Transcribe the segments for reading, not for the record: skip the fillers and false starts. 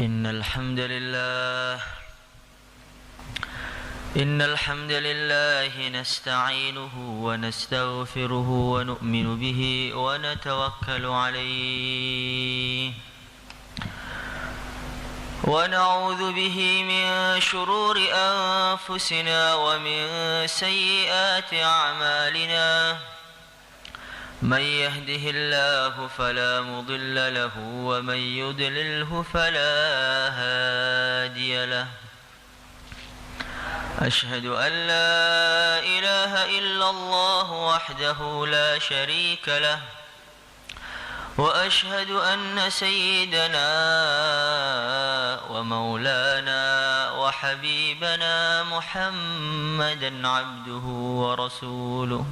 إن الحمد لله نستعينه ونستغفره ونؤمن به ونتوكل عليه ونعوذ به من شرور أنفسنا ومن سيئات أعمالنا من يهده الله فلا مضل له ومن يضلله فلا هادي له أشهد أن لا إله إلا الله وحده لا شريك له وأشهد أن سيدنا ومولانا وحبيبنا محمدا عبده ورسوله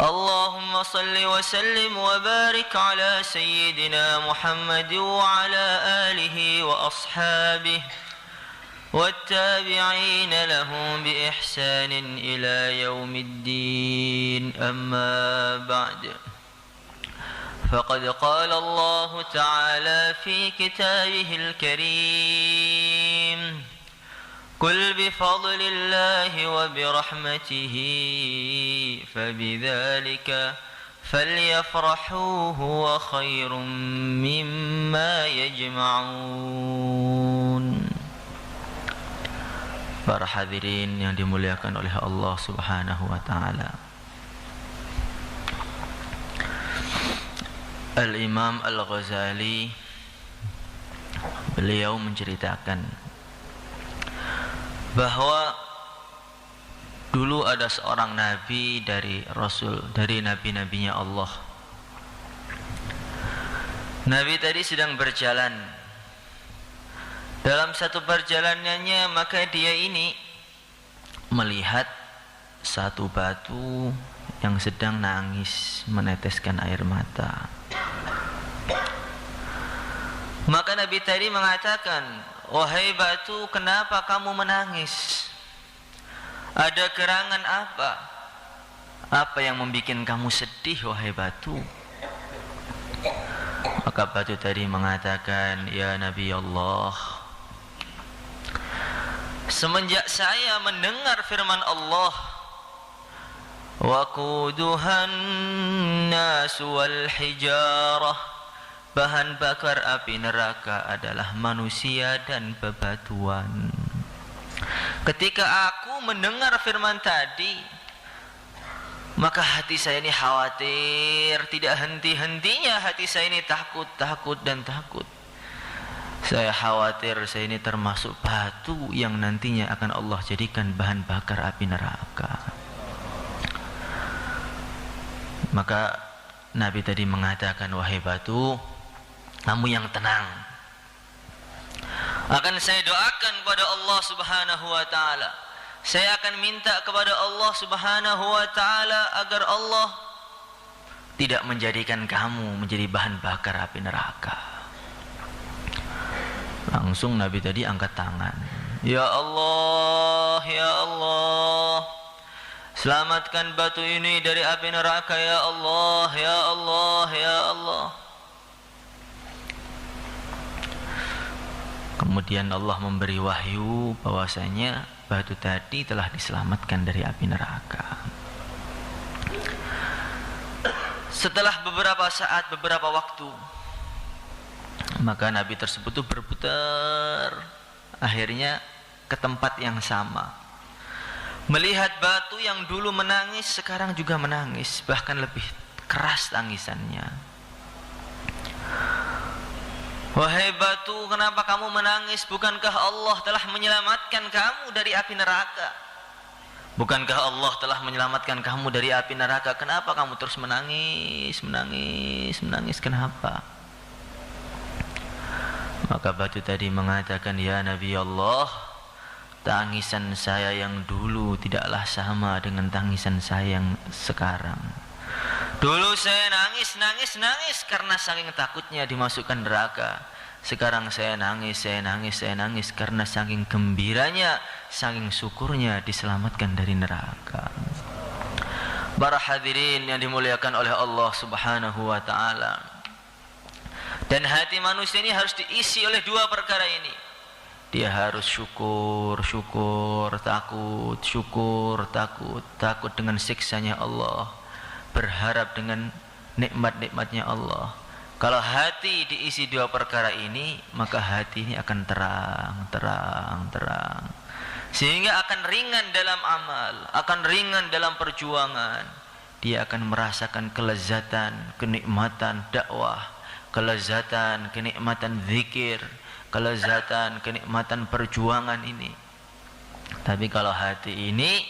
اللهم صل وسلم وبارك على سيدنا محمد وعلى آله وأصحابه والتابعين لهم بإحسان إلى يوم الدين أما بعد فقد قال الله تعالى في كتابه الكريم قل بفضل الله وبرحمته فبذلك فليفرحوا هو خير مما يجمعون. Para hadirin yang dimuliakan oleh Allah Subhanahu wa taala. Al-Imam Al-Ghazali beliau menceritakan bahwa dulu ada seorang nabi dari nabi-nabinya Allah. Nabi tadi sedang berjalan. Dalam satu perjalanannya maka dia ini melihat satu batu yang sedang nangis meneteskan air mata. Maka Nabi tadi mengatakan, "Wahai batu, kenapa kamu menangis? Ada gerangan apa? Apa yang membuat kamu sedih, wahai batu?" Maka batu tadi mengatakan, "Ya Nabi Allah, semenjak saya mendengar firman Allah, waquduhan nas wal hijarah, bahan bakar api neraka adalah manusia dan bebatuan. Ketika aku mendengar firman tadi, maka hati saya ini khawatir, tidak henti-hentinya hati saya ini takut dan takut. Saya khawatir saya ini termasuk batu yang nantinya akan Allah jadikan bahan bakar api neraka." Maka Nabi tadi mengatakan, "Wahai batu, kamu yang tenang. Akan saya doakan kepada Allah Subhanahu wa taala. Saya akan minta kepada Allah Subhanahu wa taala agar Allah tidak menjadikan kamu menjadi bahan bakar api neraka." Langsung Nabi tadi angkat tangan. "Ya Allah, ya Allah, selamatkan batu ini dari api neraka, ya Allah, ya Allah, ya Allah." Kemudian Allah memberi wahyu bahwasanya batu tadi telah diselamatkan dari api neraka. Setelah beberapa saat, beberapa waktu, maka Nabi tersebut itu berputar akhirnya ke tempat yang sama. Melihat batu yang dulu menangis sekarang juga menangis, bahkan lebih keras tangisannya. "Wahai batu, kenapa kamu menangis? Bukankah Allah telah menyelamatkan kamu dari api neraka? Bukankah Allah telah menyelamatkan kamu dari api neraka? Kenapa kamu terus menangis? Kenapa?" Maka batu tadi mengatakan, "Ya Nabi Allah, tangisan saya yang dulu tidaklah sama dengan tangisan saya yang sekarang. Dulu saya nangis karena saking takutnya dimasukkan neraka. Sekarang saya nangis karena saking gembiranya, saking syukurnya diselamatkan dari neraka." Para hadirin yang dimuliakan oleh Allah Subhanahu wa taala. Dan hati manusia ini harus diisi oleh dua perkara ini. Dia harus syukur, takut, takut dengan siksanya Allah, berharap dengan nikmat-nikmatnya Allah. Kalau hati diisi dua perkara ini, maka hati ini akan terang. Sehingga akan ringan dalam amal, akan ringan dalam perjuangan. Dia akan merasakan kelezatan, kenikmatan dakwah, kelezatan, kenikmatan zikir, kelezatan, kenikmatan perjuangan ini. Tapi kalau hati ini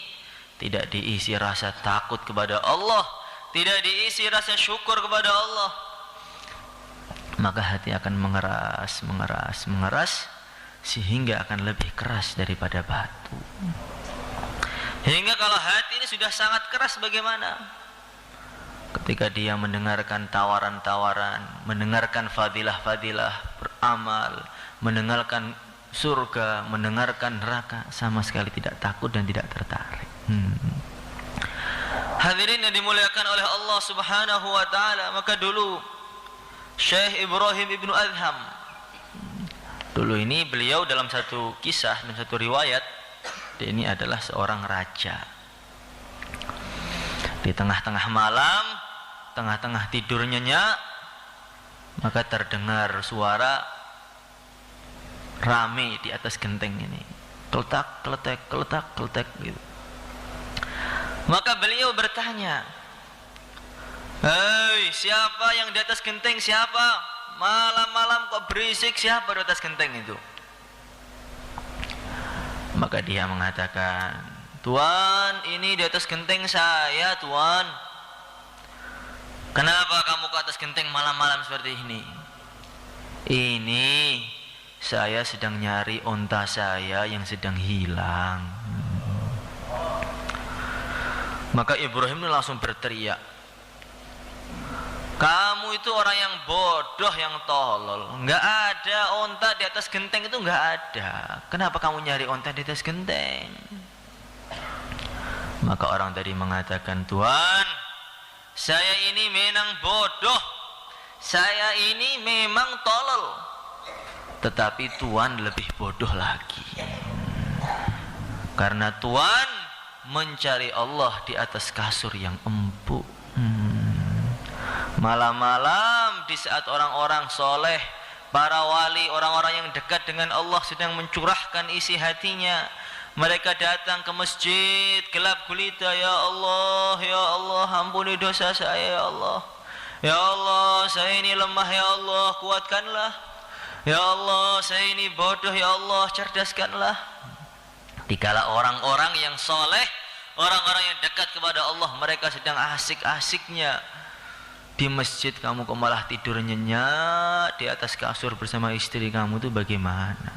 tidak diisi rasa takut kepada Allah, tidak diisi rasa syukur kepada Allah, maka hati akan mengeras, sehingga akan lebih keras daripada batu. Hingga kalau hati ini sudah sangat keras, bagaimana? Ketika dia mendengarkan tawaran-tawaran, mendengarkan fadilah-fadilah beramal, mendengarkan surga, mendengarkan neraka, sama sekali tidak takut dan tidak tertarik. Hadirin yang dimuliakan oleh Allah Subhanahu wa taala, maka dulu Syekh Ibrahim Ibnu Adham, dulu ini beliau dalam satu kisah dan satu riwayat, dia ini adalah seorang raja. Di tengah-tengah malam, tengah-tengah tidur nyenyak, maka terdengar suara rame di atas genteng ini, keletak gitu. Maka beliau bertanya, "Hei, siapa yang di atas genteng? Siapa? Malam-malam kok berisik, siapa di atas genteng itu?" Maka dia mengatakan, "Tuan, ini di atas genteng saya, Tuan." "Kenapa kamu ke atas genteng malam-malam seperti ini?" "Ini saya sedang nyari onta saya yang sedang hilang." Maka Ibrahim langsung berteriak, "Kamu itu orang yang bodoh, yang tolol. Enggak ada onta di atas genteng itu, enggak ada. Kenapa kamu nyari onta di atas genteng?" Maka orang tadi mengatakan, "Tuan, saya ini memang bodoh, saya ini memang tolol, tetapi Tuan lebih bodoh lagi, karena Tuan mencari Allah di atas kasur yang empuk. Malam-malam di saat orang-orang soleh, para wali, orang-orang yang dekat dengan Allah sedang mencurahkan isi hatinya, mereka datang ke masjid gelap gulita, ya Allah, ampuni dosa saya, ya Allah. Ya Allah, saya ini lemah, ya Allah, kuatkanlah. Ya Allah, saya ini bodoh, ya Allah, cerdaskanlah." Dikala orang-orang yang soleh, orang-orang yang dekat kepada Allah, mereka sedang asik-asiknya di masjid, kamu kok malah tidur nyenyak di atas kasur bersama istri kamu, itu bagaimana?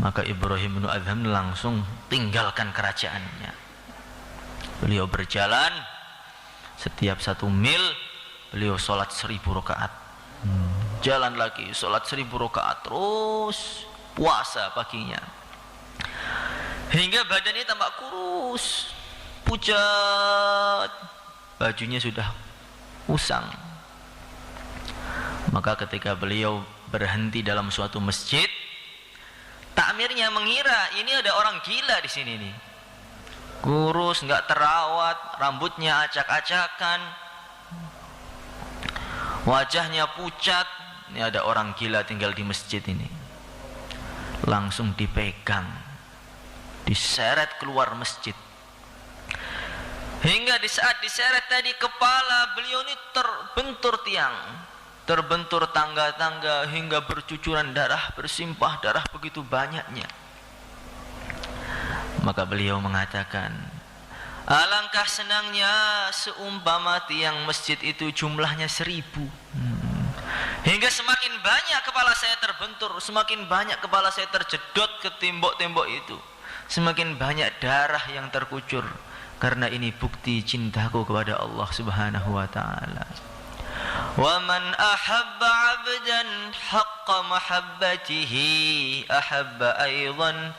Maka Ibrahim bin Adham langsung tinggalkan kerajaannya. Beliau berjalan, setiap 1 mil beliau sholat 1000 rakaat. Jalan lagi, sholat 1000 rakaat, terus puasa paginya. Hingga badannya tampak kurus, pucat, bajunya sudah usang. Maka ketika beliau berhenti dalam suatu masjid, takmirnya mengira ini ada orang gila di sini nih. Kurus, nggak terawat, rambutnya acak-acakan, wajahnya pucat. Ini ada orang gila tinggal di masjid ini. Langsung dipegang, diseret keluar masjid. Hingga di saat diseret tadi, kepala beliau ini terbentur tiang, terbentur tangga-tangga, hingga bercucuran darah, bersimpah darah begitu banyaknya. Maka beliau mengatakan, "Alangkah senangnya seumpama tiang masjid itu jumlahnya 1000. Hingga semakin banyak kepala saya terbentur, semakin banyak kepala saya terjedot ke tembok-tembok itu, semakin banyak darah yang terkucur. Karena ini bukti cintaku kepada Allah Subhanahu wa ta'ala. Wa man ahabba 'abdan haqqa mahabbatihi ahabba aidan